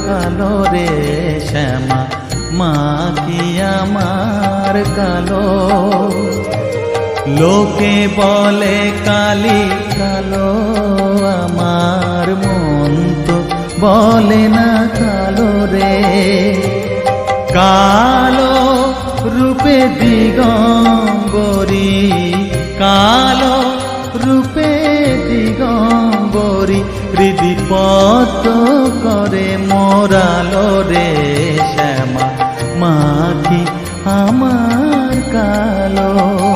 কালো রে শ্যামা মা কি আমার কালো। লোকে বলে কালি কালো, আমার মন তো বলে না কালো রে। কালো রূপে দিগম্বরী, কালো রূপে দিগম্বরী, হৃদিপত করে মোরালো রে